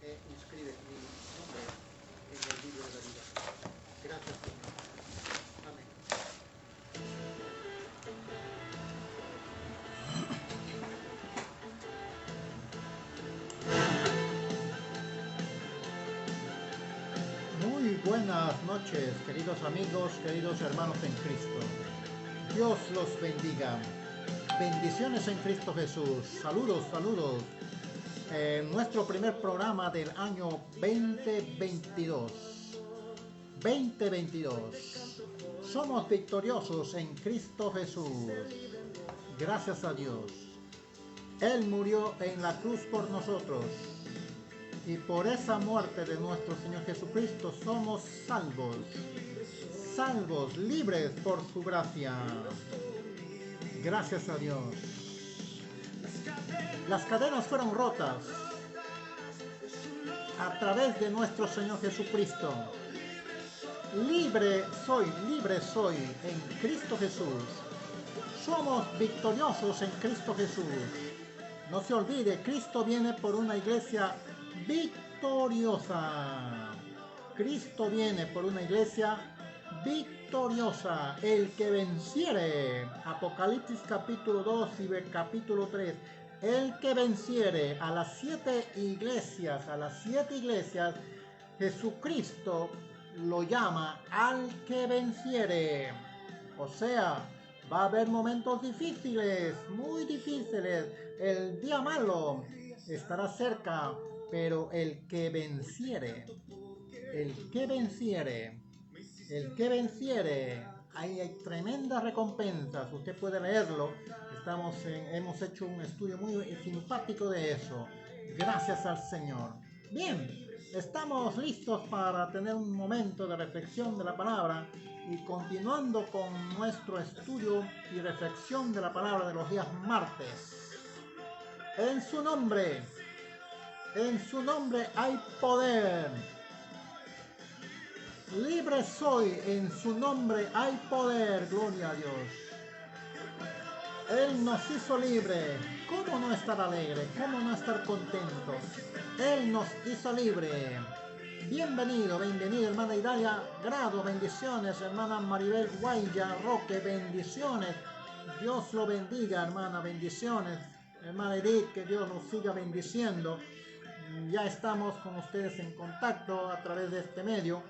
e inscribe mi nombre en el libro de la vida. Gracias, Señor. Amén. Muy buenas noches, queridos amigos, queridos hermanos en Cristo. Dios los bendiga. Bendiciones en Cristo Jesús. Saludos, saludos. Nuestro primer programa del año 2022. 2022. Somos victoriosos en Cristo Jesús. Gracias a Dios. Él murió en la cruz por nosotros. Y por esa muerte de nuestro Señor Jesucristo somos salvos. Salvos, libres por su gracia. Gracias a Dios. Las cadenas fueron rotas a través de nuestro Señor Jesucristo. Libre soy en Cristo Jesús. Somos victoriosos en Cristo Jesús. No se olvide, Cristo viene por una iglesia victoriosa. Cristo viene por una iglesia victoriosa. El que venciere, Apocalipsis capítulo 2 y capítulo 3, el que venciere a las 7 iglesias, Jesucristo lo llama al que venciere. O sea, va a haber momentos difíciles, muy difíciles. El día malo estará cerca, pero el que venciere, hay tremendas recompensas. Usted puede leerlo. Hemos hecho un estudio muy simpático de eso. Gracias al Señor. Bien, estamos listos para tener un momento de reflexión de la palabra y continuando con nuestro estudio y reflexión de la palabra de los días martes. En su nombre hay poder. Libre soy, en su nombre hay poder, gloria a Dios. Él nos hizo libre. ¿Cómo no estar alegre? ¿Cómo no estar contento? Él nos hizo libre. Bienvenido, hermana Idalia Grado, bendiciones, hermana Maribel Guaya Roque, bendiciones. Dios lo bendiga, hermana, bendiciones. Hermana Edith, que Dios nos siga bendiciendo. Ya estamos con ustedes en contacto a través de este medio.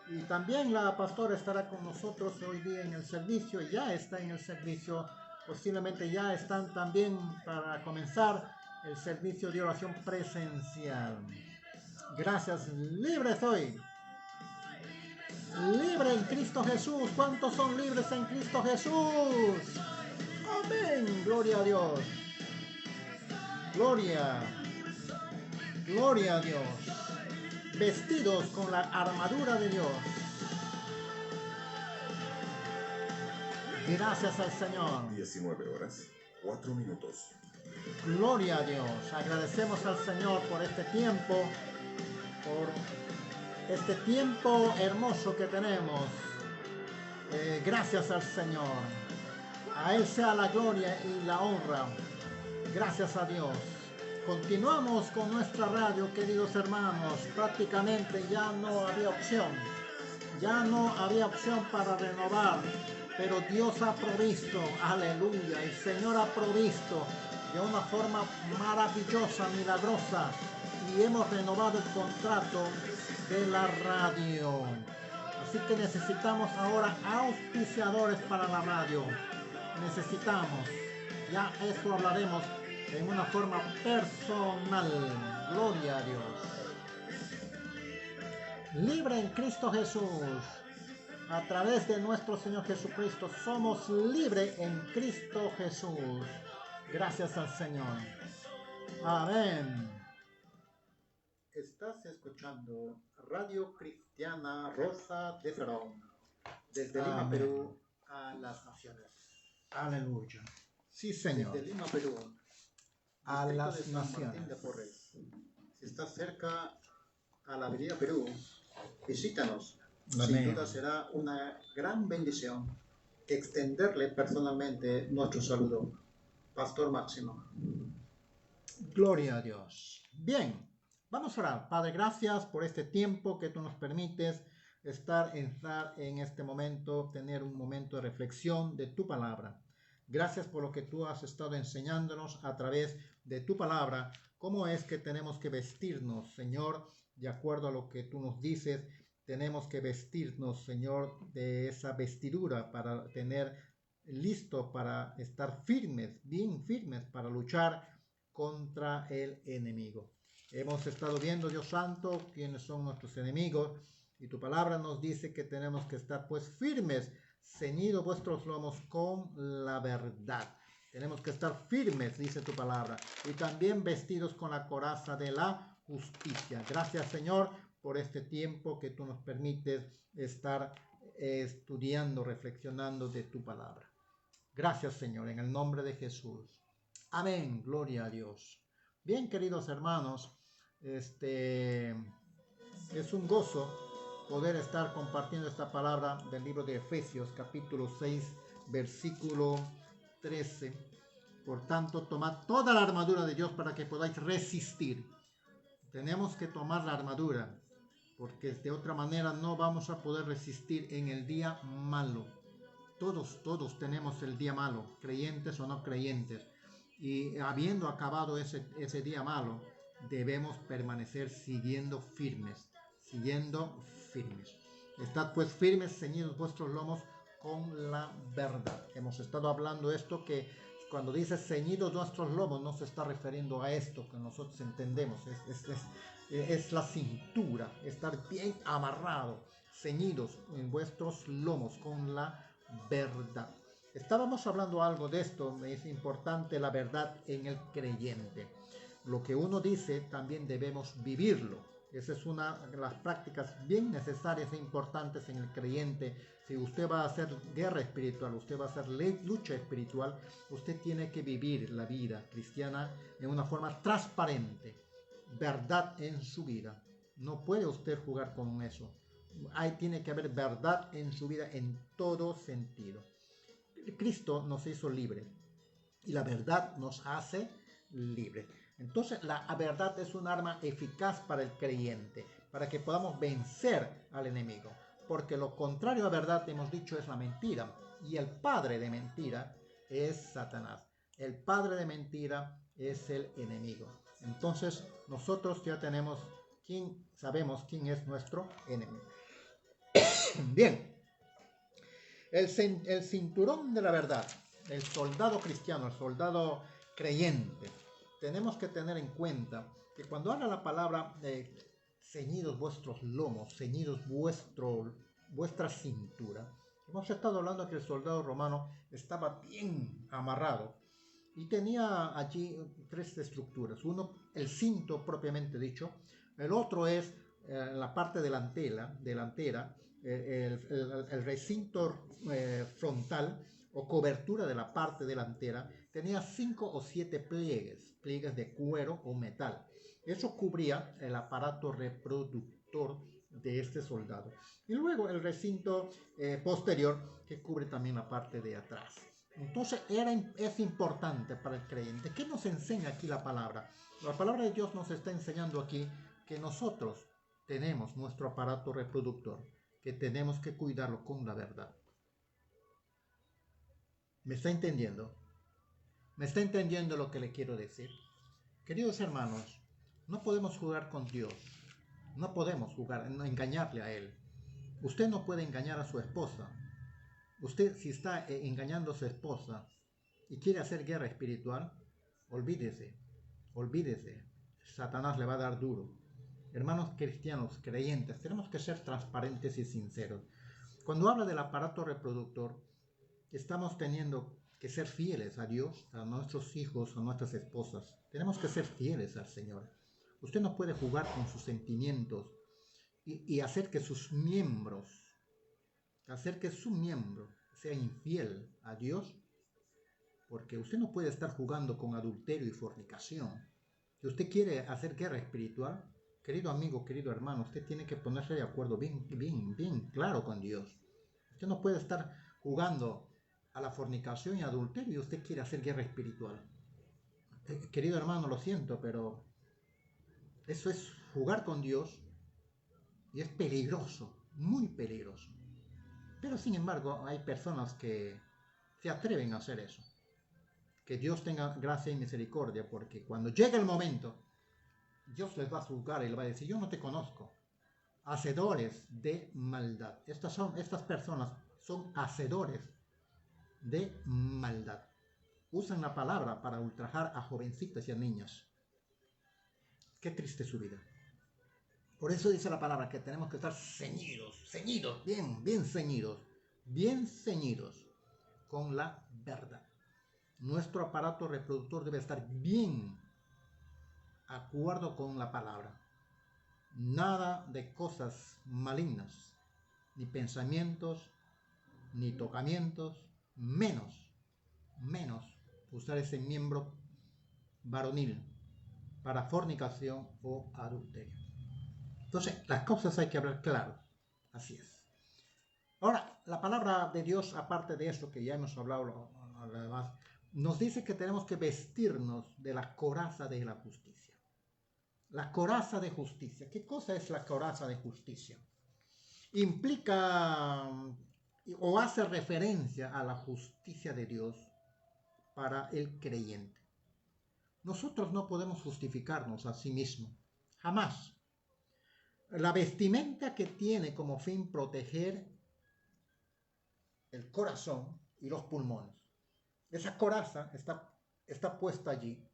Y también la pastora estará con nosotros hoy día en el servicio, ya está en el servicio, posiblemente ya están también para comenzar el servicio de oración presencial. Gracias, libre soy. Libre en Cristo Jesús. ¿Cuántos son libres en Cristo Jesús? Amén, gloria a Dios. Gloria a Dios. Vestidos con la armadura de Dios. Gracias al Señor. 19:04. Gloria a Dios. Agradecemos al Señor por este tiempo hermoso que tenemos. Gracias al Señor. A Él sea la gloria y la honra. Gracias a Dios. Continuamos con nuestra radio, queridos hermanos. Prácticamente ya no había opción para renovar, pero Dios ha provisto, aleluya, el Señor ha provisto de una forma maravillosa, milagrosa, y hemos renovado el contrato de la radio. Así que necesitamos ahora auspiciadores para la radio. Necesitamos, ya eso hablaremos en una forma personal. Gloria a Dios. Libre en Cristo Jesús. A través de nuestro Señor Jesucristo somos libres en Cristo Jesús. Gracias al Señor. Amén. Estás escuchando Radio Cristiana Rosa de Ferón, desde Lima, Perú, a las naciones. Aleluya. Sí, Señor. Desde Lima, Perú, a las naciones. Si estás cerca a la avenida Perú, visítanos. Amén. Sin duda será una gran bendición extenderle personalmente nuestro saludo. Pastor Máximo. Gloria a Dios. Bien, Vamos a orar. Padre, gracias por este tiempo que tú nos permites estar en este momento, tener un momento de reflexión de tu palabra. Gracias por lo que tú has estado enseñándonos a través de tu palabra, cómo es que tenemos que vestirnos, Señor, de acuerdo a lo que tú nos dices. Tenemos que vestirnos, Señor, de esa vestidura para tener listo para estar firmes, bien firmes, para luchar contra el enemigo. Hemos estado viendo, Dios Santo, quiénes son nuestros enemigos, y tu palabra nos dice que tenemos que estar pues firmes, ceñidos vuestros lomos con la verdad. Tenemos que estar firmes, dice tu palabra, y también vestidos con la coraza de la justicia. Gracias, Señor, por este tiempo que tú nos permites estar estudiando, reflexionando de tu palabra. Gracias, Señor, en el nombre de Jesús. Amén, gloria a Dios. Bien, queridos hermanos, es un gozo poder estar compartiendo esta palabra del libro de Efesios, capítulo 6, versículo 13. Por tanto, tomad toda la armadura de Dios para que podáis resistir. Tenemos que tomar la armadura, porque de otra manera no vamos a poder resistir en el día malo. Todos tenemos el día malo, creyentes o no creyentes. Y habiendo acabado ese día malo, debemos permanecer siguiendo firmes. Estad pues firmes, ceñidos vuestros lomos con la verdad. Hemos estado hablando esto, que cuando dice ceñidos nuestros lomos no se está refiriendo a esto que nosotros entendemos. Es la cintura, estar bien amarrado, ceñidos en vuestros lomos con la verdad. Estábamos hablando algo de esto, es importante la verdad en el creyente. Lo que uno dice también debemos vivirlo. Esa es una de las prácticas bien necesarias e importantes en el creyente. Si usted va a hacer guerra espiritual, usted va a hacer lucha espiritual, usted tiene que vivir la vida cristiana de una forma transparente. Verdad en su vida. No puede usted jugar con eso. Tiene que haber verdad en su vida en todo sentido. Cristo nos hizo libres y la verdad nos hace libres. Entonces la verdad es un arma eficaz para el creyente, para que podamos vencer al enemigo, porque lo contrario a verdad, hemos dicho, es la mentira, y el padre de mentira es Satanás. El padre de mentira es el enemigo. Entonces nosotros ya sabemos quién es nuestro enemigo. Bien. El cinturón de la verdad, el soldado cristiano, el soldado creyente. Tenemos que tener en cuenta que cuando habla la palabra ceñidos vuestros lomos, ceñidos vuestra cintura, hemos estado hablando que el soldado romano estaba bien amarrado y tenía allí tres estructuras. Uno, el cinto propiamente dicho. El otro es la parte delantera, el recinto frontal o cobertura de la parte delantera. Tenía 5 o 7 pliegues de cuero o metal. Eso cubría el aparato reproductor de este soldado. Y luego el recinto posterior, que cubre también la parte de atrás. Entonces es importante para el creyente. ¿Qué nos enseña aquí la palabra? La palabra de Dios nos está enseñando aquí que nosotros tenemos nuestro aparato reproductor, que tenemos que cuidarlo con la verdad. ¿Me está entendiendo? ¿Me está entendiendo lo que le quiero decir? Queridos hermanos, no podemos jugar con Dios. No podemos engañarle a Él. Usted no puede engañar a su esposa. Usted, si está engañando a su esposa y quiere hacer guerra espiritual, olvídese. Satanás le va a dar duro. Hermanos cristianos, creyentes, tenemos que ser transparentes y sinceros. Cuando habla del aparato reproductor, estamos teniendo que ser fieles a Dios, a nuestros hijos, a nuestras esposas. Tenemos que ser fieles al Señor. Usted no puede jugar con sus sentimientos y hacer que su miembro sea infiel a Dios, porque usted no puede estar jugando con adulterio y fornicación. Si usted quiere hacer guerra espiritual, querido amigo, querido hermano, usted tiene que ponerse de acuerdo bien claro con Dios. Usted no puede estar jugando a la fornicación y adulterio y usted quiere hacer guerra espiritual. Querido hermano, lo siento, pero eso es jugar con Dios y es peligroso, muy peligroso. Pero sin embargo hay personas que se atreven a hacer eso. Que Dios tenga gracia y misericordia, porque cuando llegue el momento, Dios les va a juzgar y les va a decir, yo no te conozco. Hacedores de maldad. Estas personas son hacedores de maldad. Usan la palabra para ultrajar a jovencitas y a niñas. Qué triste su vida. Por eso dice la palabra que tenemos que estar ceñidos, bien ceñidos con la verdad. Nuestro aparato reproductor debe estar bien de acuerdo con la palabra. Nada de cosas malignas, ni pensamientos, ni tocamientos, menos usar ese miembro varonil para fornicación o adulterio. Entonces, las cosas hay que hablar claro. Así es. Ahora, la palabra de Dios, aparte de esto que ya hemos hablado, además, nos dice que tenemos que vestirnos de la coraza de la justicia. La coraza de justicia. ¿Qué cosa es la coraza de justicia? Implica o hace referencia a la justicia de Dios para el creyente. Nosotros no podemos justificarnos a sí mismos. Jamás. La vestimenta que tiene como fin proteger el corazón y los pulmones. Esa coraza está puesta allí.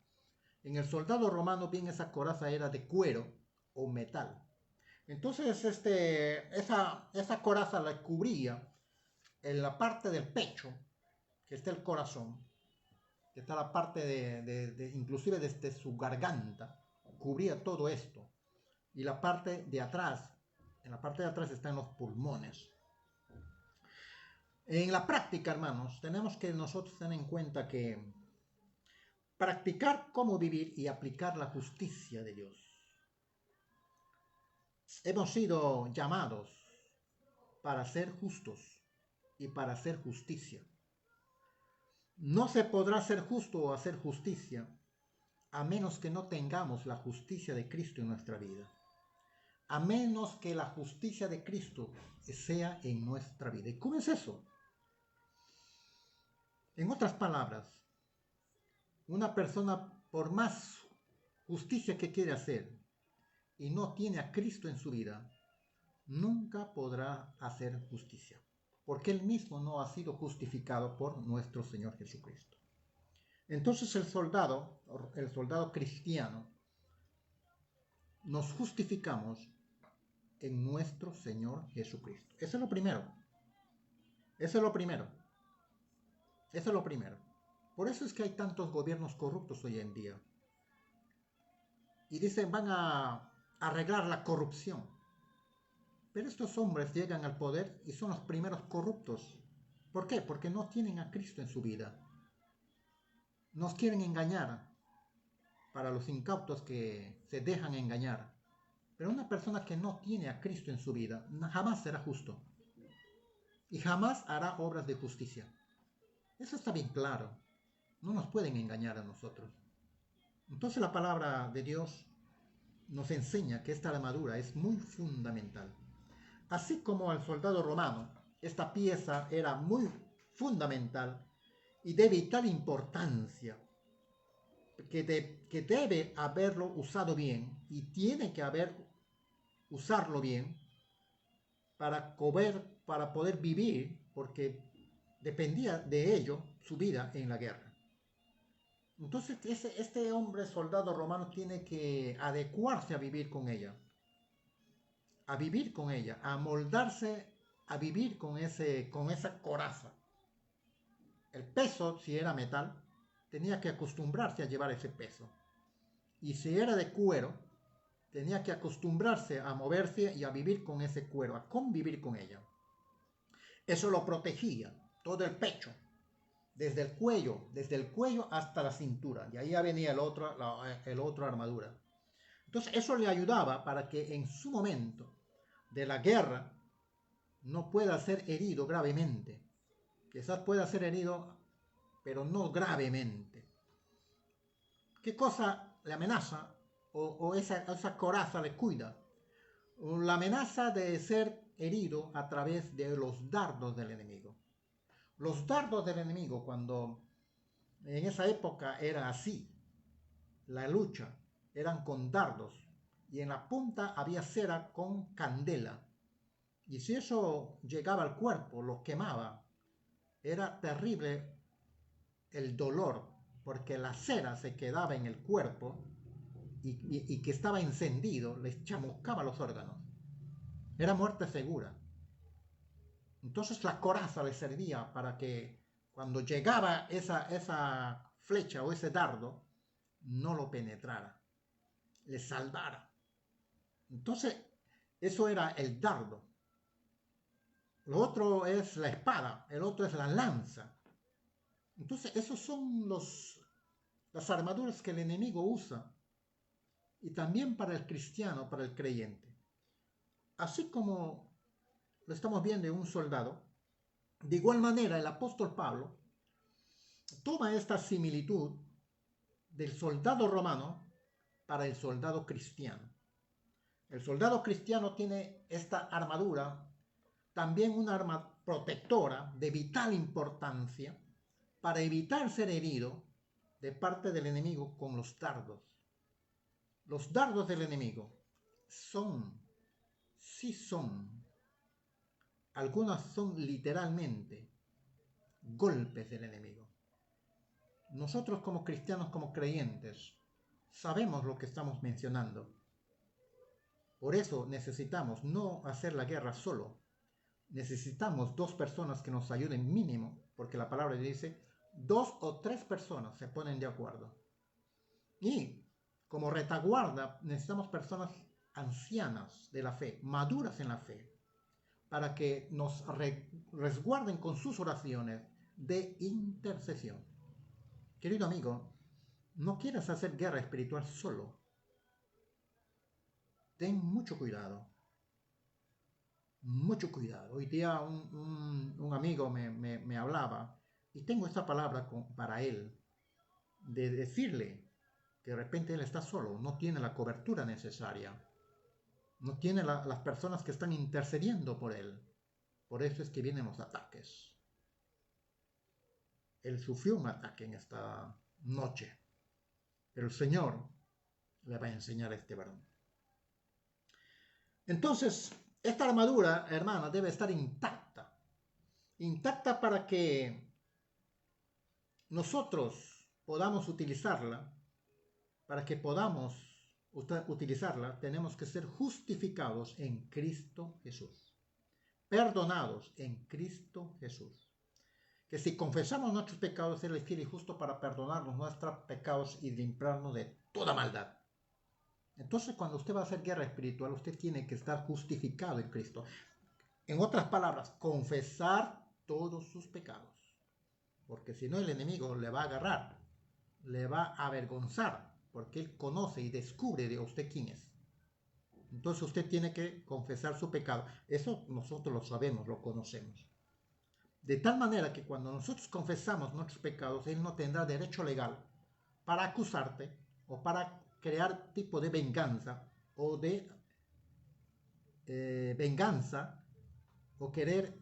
En el soldado romano, bien, esa coraza era de cuero o metal. Entonces, esa coraza la cubría en la parte del pecho, que está el corazón, que está la parte inclusive desde su garganta, cubría todo esto. Y la parte de atrás, en la parte de atrás están los pulmones. En la práctica, hermanos, tenemos que nosotros tener en cuenta que practicar cómo vivir y aplicar la justicia de Dios. Hemos sido llamados para ser justos y para hacer justicia. No se podrá ser justo o hacer justicia a menos que no tengamos la justicia de Cristo en nuestra vida. A menos que la justicia de Cristo sea en nuestra vida. ¿Y cómo es eso? En otras palabras, una persona, por más justicia que quiere hacer y no tiene a Cristo en su vida, nunca podrá hacer justicia, porque él mismo no ha sido justificado por nuestro Señor Jesucristo. Entonces el soldado cristiano, nos justificamos en nuestro Señor Jesucristo. Eso es lo primero. Por eso es que hay tantos gobiernos corruptos hoy en día. Y dicen, van a arreglar la corrupción. Pero estos hombres llegan al poder y son los primeros corruptos. ¿Por qué? Porque no tienen a Cristo en su vida. Nos quieren engañar para los incautos que se dejan engañar. Pero una persona que no tiene a Cristo en su vida jamás será justo. Y jamás hará obras de justicia. Eso está bien claro. No nos pueden engañar a nosotros. Entonces la palabra de Dios nos enseña que esta armadura es muy fundamental. Así como al soldado romano, esta pieza era muy fundamental y de vital importancia, que debe haberlo usado bien y tiene que usarlo bien para poder vivir, porque dependía de ello su vida en la guerra. Entonces este hombre soldado romano tiene que adecuarse a vivir con ella, a moldarse a vivir con esa coraza. El peso, si era metal, tenía que acostumbrarse a llevar ese peso. Y si era de cuero, tenía que acostumbrarse a moverse y a vivir con ese cuero, a convivir con ella. Eso lo protegía, todo el pecho, desde el cuello hasta la cintura. Y ahí ya venía el otro armadura. Entonces eso le ayudaba para que en su momento de la guerra no pueda ser herido gravemente. Quizás pueda ser herido, pero no gravemente. ¿Qué cosa le amenaza? o esa coraza le cuida. La amenaza de ser herido a través de los dardos del enemigo. Los dardos del enemigo, cuando en esa época era así, la lucha eran con dardos y en la punta había cera con candela. Y si eso llegaba al cuerpo, lo quemaba, era terrible el dolor, porque la cera se quedaba en el cuerpo y que estaba encendido, les chamuscaba los órganos. Era muerte segura. Entonces la coraza le servía para que cuando llegaba esa flecha o ese dardo, no lo penetrara, le salvara. Entonces, eso era el dardo. Lo otro es la espada, el otro es la lanza. Entonces, esos son las armaduras que el enemigo usa. Y también para el cristiano, para el creyente. Así como lo estamos viendo en un soldado, de igual manera el apóstol Pablo toma esta similitud del soldado romano para el soldado cristiano. El soldado cristiano tiene esta armadura, también una arma protectora de vital importancia para evitar ser herido de parte del enemigo con los dardos. Los dardos del enemigo sí son, algunas son literalmente golpes del enemigo. Nosotros como cristianos, como creyentes, sabemos lo que estamos mencionando. Por eso necesitamos no hacer la guerra solo. Necesitamos dos personas que nos ayuden mínimo, porque la palabra dice, 2 o 3 personas se ponen de acuerdo. Y como retaguarda necesitamos personas ancianas de la fe, maduras en la fe, para que nos resguarden con sus oraciones de intercesión. Querido amigo, no quieras hacer guerra espiritual solo. Ten mucho cuidado. Mucho cuidado. Hoy día un amigo me hablaba y tengo esta palabra para él, de decirle que de repente él está solo, no tiene la cobertura necesaria, no tiene las personas que están intercediendo por él. Por eso es que vienen los ataques. Él sufrió un ataque en esta noche, pero el Señor le va a enseñar a este varón. Entonces, esta armadura, hermana, debe estar intacta. Intacta para que nosotros podamos utilizarla. Para que podamos utilizarla, tenemos que ser justificados en Cristo Jesús. Perdonados en Cristo Jesús. Que si confesamos nuestros pecados, Él es fiel y justo para perdonarnos nuestros pecados y limpiarnos de toda maldad. Entonces, cuando usted va a hacer guerra espiritual, usted tiene que estar justificado en Cristo. En otras palabras, confesar todos sus pecados. Porque si no, el enemigo le va a agarrar, le va a avergonzar, porque él conoce y descubre de usted quién es. Entonces usted tiene que confesar su pecado. Eso nosotros lo sabemos, lo conocemos. De tal manera que cuando nosotros confesamos nuestros pecados, Él no tendrá derecho legal para acusarte o para crear tipo de venganza o de venganza o querer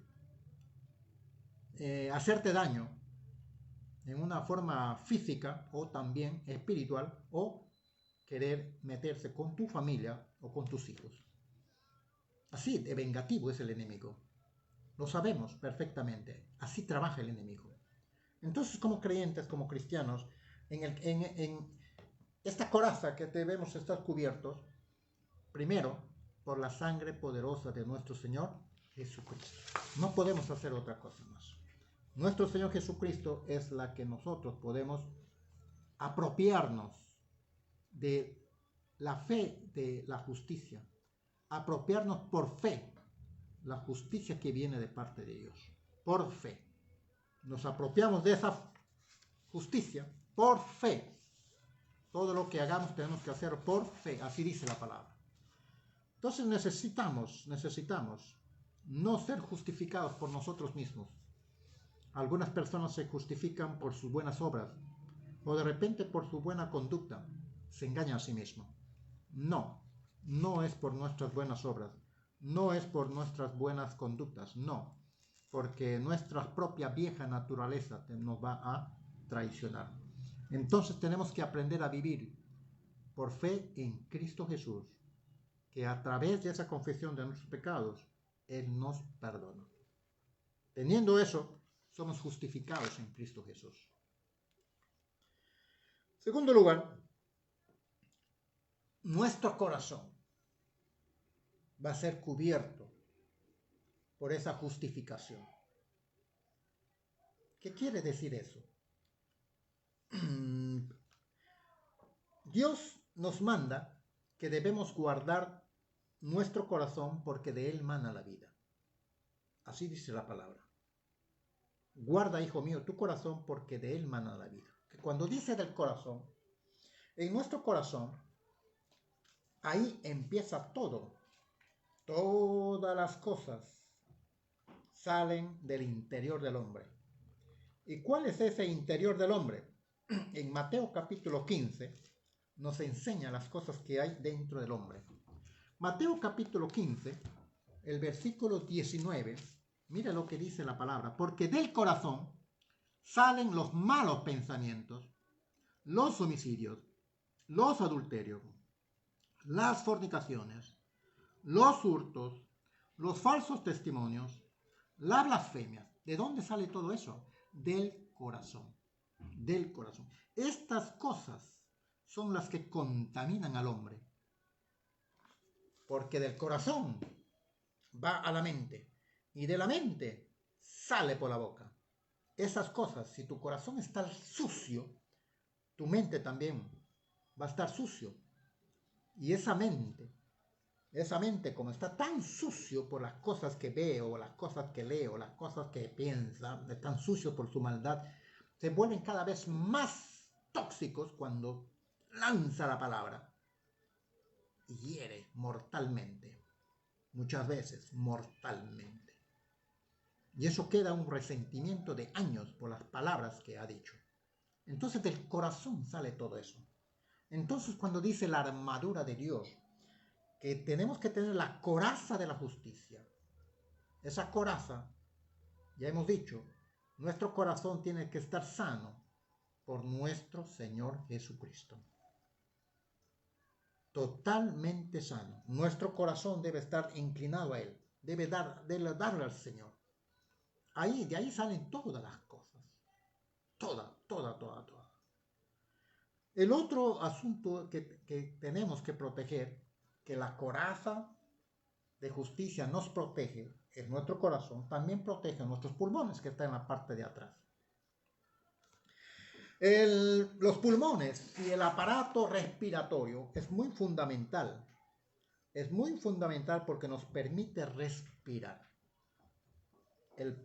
hacerte daño en una forma física o también espiritual o querer meterse con tu familia o con tus hijos. Así de vengativo es el enemigo. Lo sabemos perfectamente. Así trabaja el enemigo. Entonces, como creyentes, como cristianos, en esta coraza que debemos estar cubiertos, primero, por la sangre poderosa de nuestro Señor Jesucristo. No podemos hacer otra cosa más. Nuestro Señor Jesucristo es la que nosotros podemos apropiarnos de la fe de la justicia. Apropiarnos por fe la justicia que viene de parte de Dios. Por fe. Nos apropiamos de esa justicia por fe. Todo lo que hagamos tenemos que hacer por fe. Así dice la palabra. Entonces necesitamos no ser justificados por nosotros mismos. Algunas personas se justifican por sus buenas obras o de repente por su buena conducta. Se engañan a sí mismos. No, no es por nuestras buenas obras, no es por nuestras buenas conductas, no, porque nuestra propia vieja naturaleza nos va a traicionar. Entonces tenemos que aprender a vivir por fe en Cristo Jesús, que a través de esa confesión de nuestros pecados, Él nos perdona. Teniendo eso, somos justificados en Cristo Jesús. Segundo lugar, nuestro corazón va a ser cubierto por esa justificación. ¿Qué quiere decir eso? Dios nos manda que debemos guardar nuestro corazón porque de él mana la vida. Así dice la palabra. Guarda, hijo mío, tu corazón porque de él mana la vida. Que cuando dice del corazón, en nuestro corazón, ahí empieza todo. Todas las cosas salen del interior del hombre. ¿Y cuál es ese interior del hombre? En Mateo capítulo 15 nos enseña las cosas que hay dentro del hombre. Mateo capítulo 15, el versículo 19, mira lo que dice la palabra. Porque del corazón salen los malos pensamientos, los homicidios, los adulterios, las fornicaciones, los hurtos, los falsos testimonios, la blasfemia. ¿De dónde sale todo eso? Del corazón. Del corazón. Estas cosas son las que contaminan al hombre. Porque del corazón va a la mente y de la mente sale por la boca. Esas cosas, si tu corazón está sucio, tu mente también va a estar sucio. Y esa mente como está tan sucio por las cosas que veo, las cosas que leo, las cosas que piensa, tan sucio por su maldad, se vuelven cada vez más tóxicos cuando lanza la palabra y hiere mortalmente, muchas veces mortalmente. Y eso queda un resentimiento de años por las palabras que ha dicho. Entonces del corazón sale todo eso. Entonces cuando dice la armadura de Dios, que tenemos que tener la coraza de la justicia. Esa coraza, ya hemos dicho, nuestro corazón tiene que estar sano por nuestro Señor Jesucristo. Totalmente sano. Nuestro corazón debe estar inclinado a Él. Debe darle al Señor. De ahí salen todas las cosas. Toda. El otro asunto que tenemos que proteger, que la coraza de justicia nos protege, es nuestro corazón, también protege nuestros pulmones que están en la parte de atrás. Los pulmones y el aparato respiratorio es muy fundamental. Es muy fundamental porque nos permite respirar.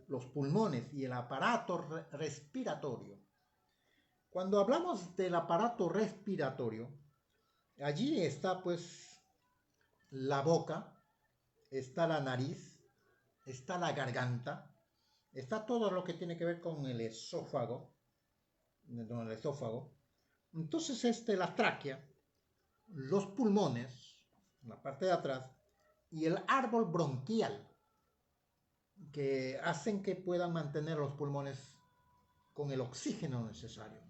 Los pulmones y el aparato respiratorio. Cuando hablamos del aparato respiratorio, allí está pues la boca, está la nariz, está la garganta, está todo lo que tiene que ver con el esófago. Entonces la tráquea, los pulmones, la parte de atrás, y el árbol bronquial, que hacen que puedan mantener los pulmones con el oxígeno necesario.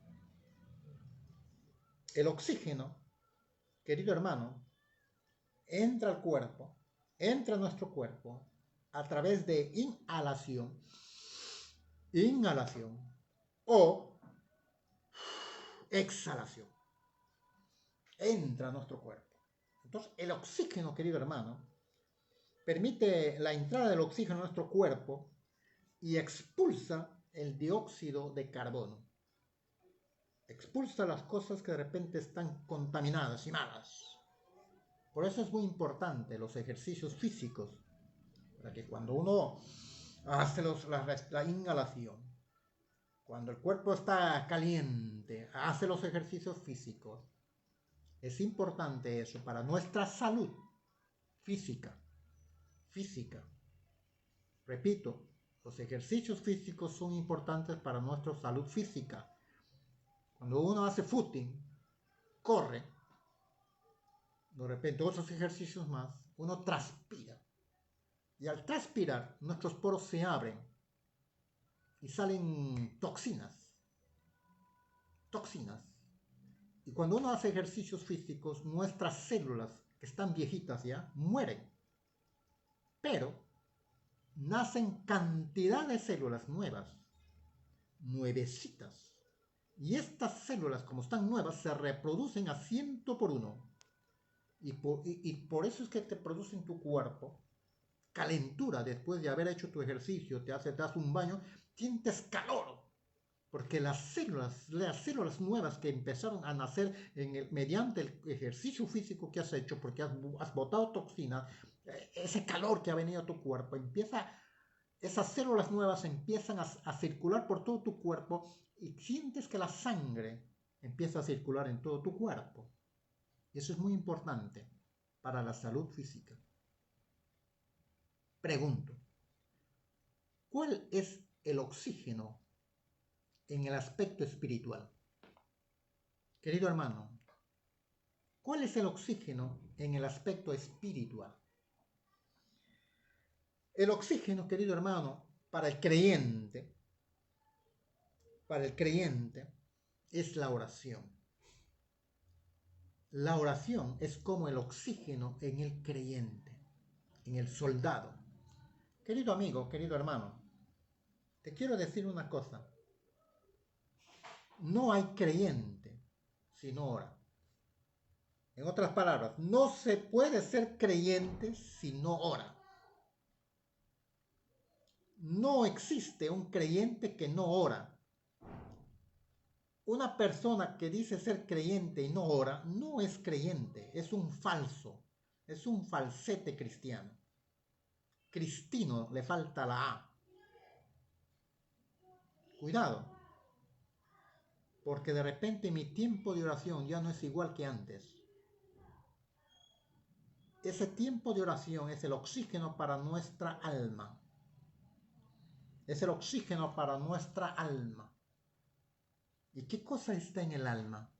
El oxígeno, querido hermano, entra al cuerpo, entra a nuestro cuerpo a través de inhalación o exhalación. Entra a nuestro cuerpo. Entonces, el oxígeno, querido hermano, permite la entrada del oxígeno a nuestro cuerpo y expulsa el dióxido de carbono. Expulsa las cosas que de repente están contaminadas y malas. Por eso es muy importante los ejercicios físicos, para que cuando uno hace la inhalación, cuando el cuerpo está caliente, hace los ejercicios físicos, es importante eso para nuestra salud física. Repito, los ejercicios físicos son importantes para nuestra salud física. Cuando uno hace footing, corre, de repente otros ejercicios más, uno transpira. Y al transpirar, nuestros poros se abren y salen toxinas. Toxinas. Y cuando uno hace ejercicios físicos, nuestras células, que están viejitas ya, mueren. Pero nacen cantidad de células nuevas, nuevecitas. Y estas células, como están nuevas, se reproducen a 100 por 1. Y por eso es que te produce en tu cuerpo calentura después de haber hecho tu ejercicio, te das un baño, sientes calor. Porque las células nuevas que empezaron a nacer mediante el ejercicio físico que has hecho, porque has botado toxina, ese calor que ha venido a tu cuerpo, esas células nuevas empiezan a circular por todo tu cuerpo y sientes que la sangre empieza a circular en todo tu cuerpo. Y eso es muy importante para la salud física. Pregunto, ¿cuál es el oxígeno en el aspecto espiritual? Querido hermano, ¿cuál es el oxígeno en el aspecto espiritual? El oxígeno, querido hermano, para el creyente, es la oración. La oración es como el oxígeno en el creyente, en el soldado. Querido amigo, querido hermano, te quiero decir una cosa. No hay creyente si no ora. En otras palabras, no se puede ser creyente si no ora. No existe un creyente que no ora. Una persona que dice ser creyente y no ora, no es creyente, es un falso, es un falsete cristiano. Cristino le falta la A. Cuidado, porque de repente mi tiempo de oración ya no es igual que antes. Ese tiempo de oración es el oxígeno para nuestra alma. Es el oxígeno para nuestra alma. ¿Y qué cosa está en el alma?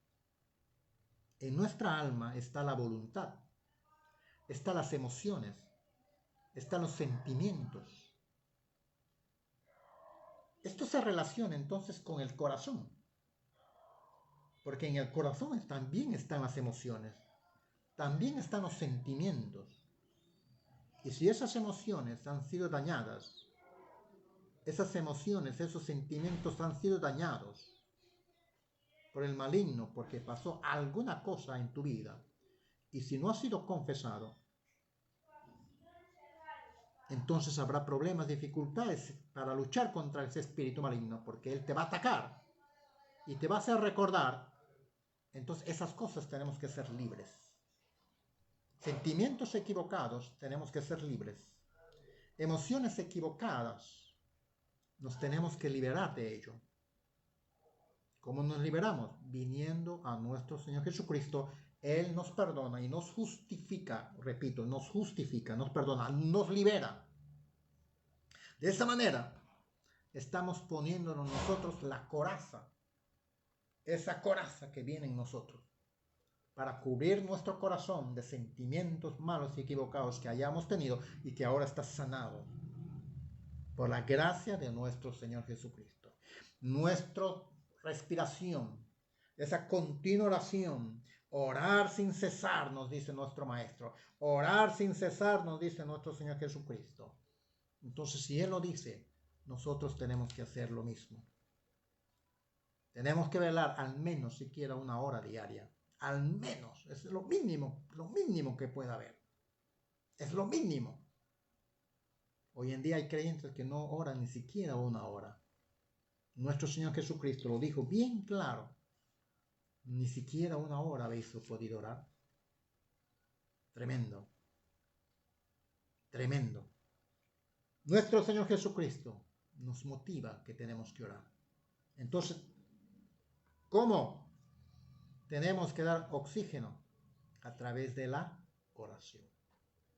En nuestra alma está la voluntad, están las emociones, están los sentimientos. Esto se relaciona entonces con el corazón, porque en el corazón también están las emociones, también están los sentimientos. Y si esas emociones han sido dañadas, esas emociones, esos sentimientos han sido dañados por el maligno, porque pasó alguna cosa en tu vida, y si no ha sido confesado, entonces habrá problemas, dificultades para luchar contra ese espíritu maligno, porque él te va a atacar y te va a hacer recordar. Entonces esas cosas tenemos que ser libres. Sentimientos equivocados, tenemos que ser libres. Emociones equivocadas, nos tenemos que liberar de ello. ¿Cómo nos liberamos? Viniendo a nuestro Señor Jesucristo. Él nos perdona y nos justifica, repito, nos justifica, nos perdona, nos libera. De esa manera, estamos poniéndonos nosotros la coraza, esa coraza que viene en nosotros, para cubrir nuestro corazón de sentimientos malos y equivocados que hayamos tenido y que ahora está sanado por la gracia de nuestro Señor Jesucristo. Nuestra respiración, esa continua oración, orar sin cesar, nos dice nuestro Maestro, orar sin cesar, nos dice nuestro Señor Jesucristo. Entonces, si Él lo dice, nosotros tenemos que hacer lo mismo. Tenemos que velar al menos siquiera 1 hora diaria. Al menos, es lo mínimo que pueda haber. Es lo mínimo. Hoy en día hay creyentes que no oran ni siquiera 1 hora. Nuestro Señor Jesucristo lo dijo bien claro. Ni siquiera 1 hora habéis podido orar. Tremendo. Tremendo. Nuestro Señor Jesucristo nos motiva que tenemos que orar. Entonces, ¿cómo? Tenemos que dar oxígeno a través de la oración.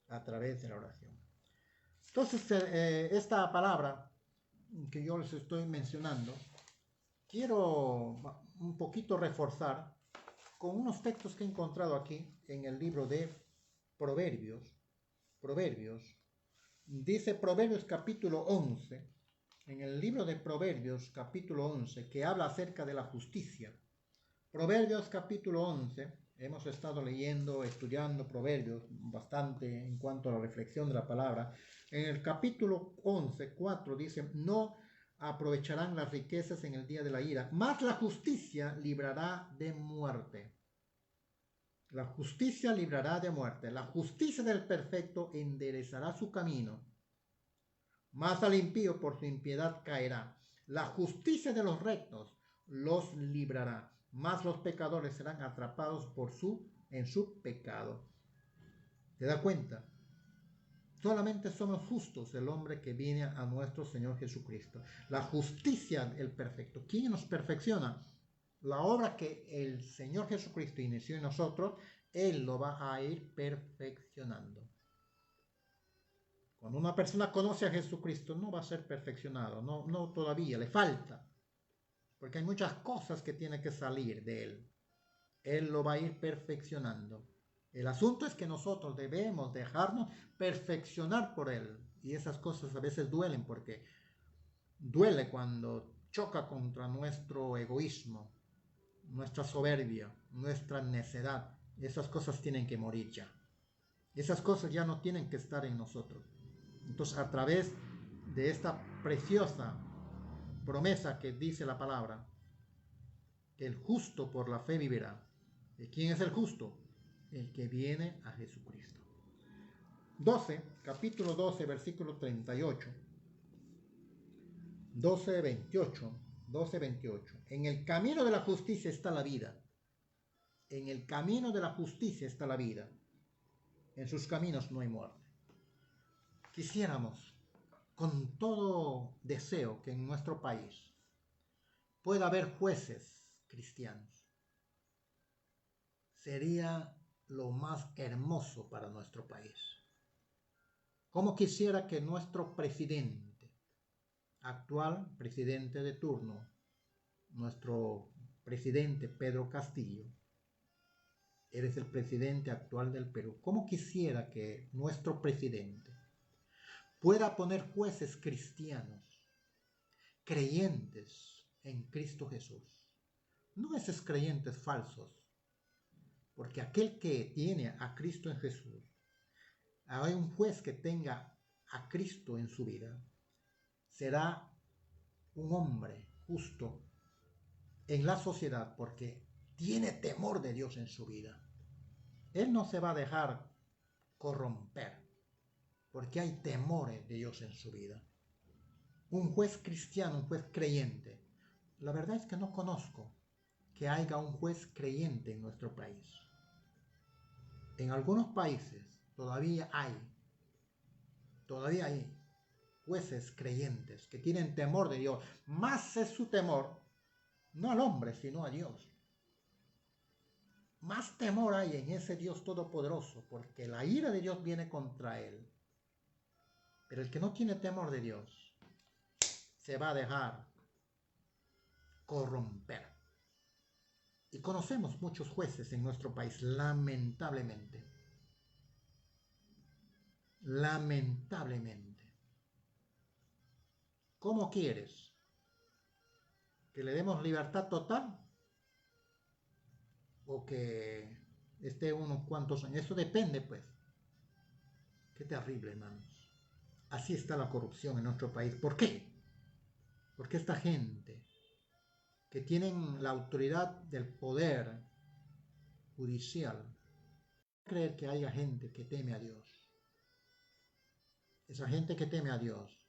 A través de la oración. Entonces, esta palabra que yo les estoy mencionando, quiero un poquito reforzar con unos textos que he encontrado aquí en el libro de Proverbios. Dice Proverbios capítulo 11, en el libro de Proverbios capítulo 11, que habla acerca de la justicia. Proverbios capítulo 11, hemos estado leyendo, estudiando Proverbios bastante en cuanto a la reflexión de la palabra. En el capítulo 11, 4 dice, no aprovecharán las riquezas en el día de la ira, mas la justicia librará de muerte. La justicia librará de muerte. La justicia del perfecto enderezará su camino, mas al impío por su impiedad caerá. La justicia de los rectos los librará, mas los pecadores serán atrapados en su pecado. ¿Te das cuenta? Solamente somos justos el hombre que viene a nuestro Señor Jesucristo. La justicia del perfecto. ¿Quién nos perfecciona? La obra que el Señor Jesucristo inició en nosotros, Él lo va a ir perfeccionando. Cuando una persona conoce a Jesucristo, no va a ser perfeccionado, no todavía, le falta. Porque hay muchas cosas que tienen que salir de Él. Él lo va a ir perfeccionando. El asunto es que nosotros debemos dejarnos perfeccionar por Él. Y esas cosas a veces duelen porque duele cuando choca contra nuestro egoísmo, nuestra soberbia, nuestra necedad. Esas cosas tienen que morir ya. Esas cosas ya no tienen que estar en nosotros. Entonces, a través de esta preciosa promesa que dice la palabra, que el justo por la fe vivirá. ¿Y quién es el justo? El que viene a Jesucristo. Capítulo 12, versículo 38. 12:28. En el camino de la justicia está la vida. En el camino de la justicia está la vida. En sus caminos no hay muerte. Quisiéramos con todo deseo que en nuestro país pueda haber jueces cristianos. Sería lo más hermoso para nuestro país. Como quisiera que nuestro presidente, actual presidente de turno, nuestro presidente Pedro Castillo, él es el presidente actual del Perú, como quisiera que nuestro presidente pueda poner jueces cristianos, creyentes en Cristo Jesús, no esos creyentes falsos, porque aquel que tiene a Cristo en Jesús, hay un juez que tenga a Cristo en su vida, será un hombre justo en la sociedad porque tiene temor de Dios en su vida. Él no se va a dejar corromper porque hay temores de Dios en su vida. Un juez cristiano, un juez creyente. La verdad es que no conozco que haya un juez creyente en nuestro país. En algunos países todavía hay jueces creyentes que tienen temor de Dios. Más es su temor, no al hombre, sino a Dios. Más temor hay en ese Dios todopoderoso, porque la ira de Dios viene contra él. Pero el que no tiene temor de Dios se va a dejar corromper. Y conocemos muchos jueces en nuestro país, lamentablemente. Lamentablemente. ¿Cómo quieres? ¿Que le demos libertad total? ¿O que esté unos cuantos años? Eso depende, pues. Qué terrible, hermanos. Así está la corrupción en nuestro país. ¿Por qué? Porque esta gente que tienen la autoridad del poder judicial, creer que haya gente que teme a Dios. Esa gente que teme a Dios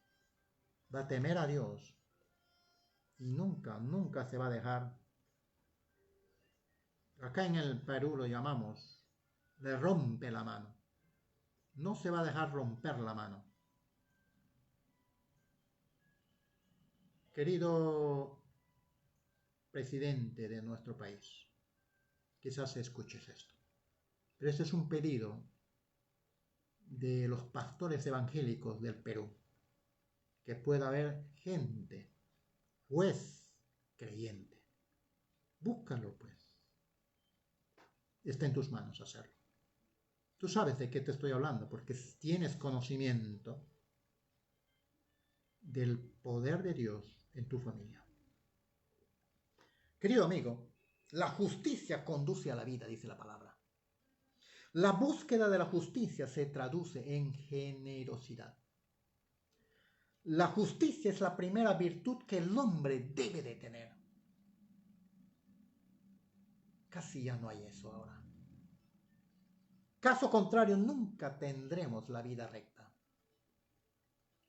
va a temer a Dios y nunca se va a dejar. Acá en el Perú lo llamamos, le rompe la mano. No se va a dejar romper la mano. Querido presidente de nuestro país, quizás escuches esto, pero este es un pedido de los pastores evangélicos del Perú, que pueda haber gente, juez creyente. Búscalo, pues. Está en tus manos hacerlo. Tú sabes de qué te estoy hablando porque tienes conocimiento del poder de Dios en tu familia. Querido amigo, la justicia conduce a la vida, dice la palabra. La búsqueda de la justicia se traduce en generosidad. La justicia es la primera virtud que el hombre debe de tener. Casi ya no hay eso ahora. Caso contrario, nunca tendremos la vida recta.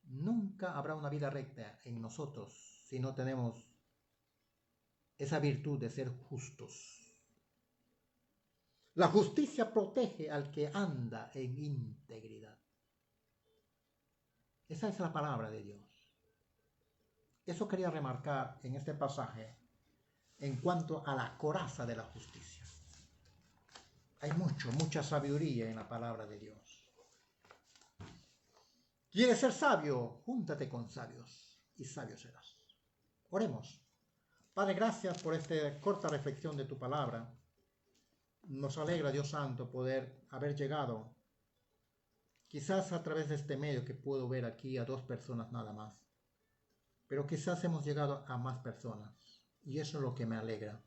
Nunca habrá una vida recta en nosotros si no tenemos esa virtud de ser justos. La justicia protege al que anda en integridad. Esa es la palabra de Dios. Eso quería remarcar en este pasaje en cuanto a la coraza de la justicia. Hay mucha sabiduría en la palabra de Dios. ¿Quieres ser sabio? Júntate con sabios y sabio serás. Oremos. Padre, gracias por esta corta reflexión de tu palabra. Nos alegra, Dios Santo, poder haber llegado, quizás a través de este medio que puedo ver aquí a 2 personas nada más, pero quizás hemos llegado a más personas y eso es lo que me alegra.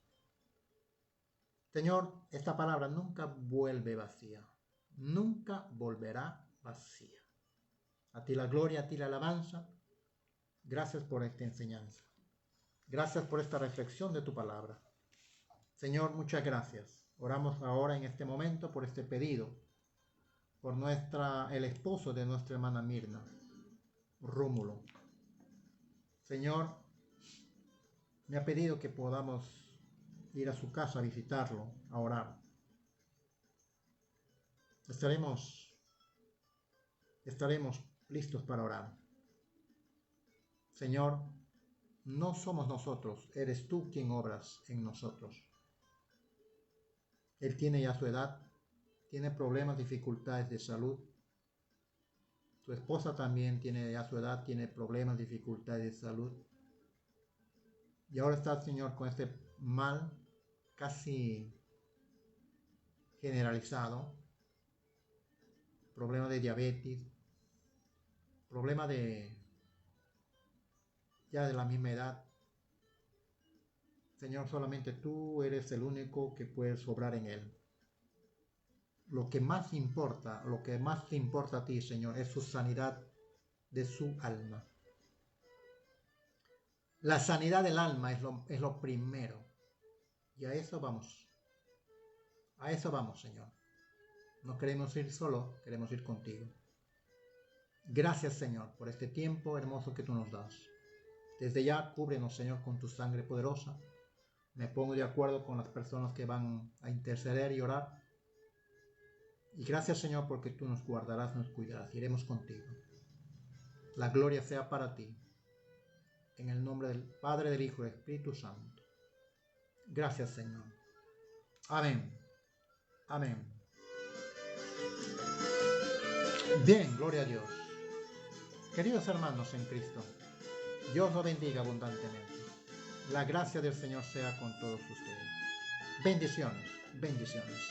Señor, esta palabra nunca vuelve vacía, nunca volverá vacía. A ti la gloria, a ti la alabanza. Gracias por esta enseñanza. Gracias por esta reflexión de tu palabra. Señor, muchas gracias. Oramos ahora en este momento por este pedido, por el esposo de nuestra hermana Mirna, Rómulo. Señor, me ha pedido que podamos ir a su casa a visitarlo, a orar. Estaremos listos para orar. Señor, no somos nosotros, eres tú quien obras en nosotros. Él tiene ya su edad, tiene problemas, dificultades de salud. Su esposa también tiene ya su edad, tiene problemas, dificultades de salud. Y ahora está el Señor con este mal casi generalizado, problema de diabetes, problema ya de la misma edad. Señor, solamente tú eres el único que puedes obrar en él. Lo que más te importa a ti, Señor, es su sanidad de su alma. La sanidad del alma es lo primero. Y a eso vamos. A eso vamos, Señor. No queremos ir solo, queremos ir contigo. Gracias, Señor, por este tiempo hermoso que tú nos das. Desde ya, cúbrenos, Señor, con tu sangre poderosa. Me pongo de acuerdo con las personas que van a interceder y orar. Y gracias, Señor, porque tú nos guardarás, nos cuidarás. Iremos contigo. La gloria sea para ti. En el nombre del Padre, del Hijo y del Espíritu Santo. Gracias, Señor. Amén. Amén. Bien, gloria a Dios. Queridos hermanos en Cristo, Dios los bendiga abundantemente. La gracia del Señor sea con todos ustedes. Bendiciones, bendiciones.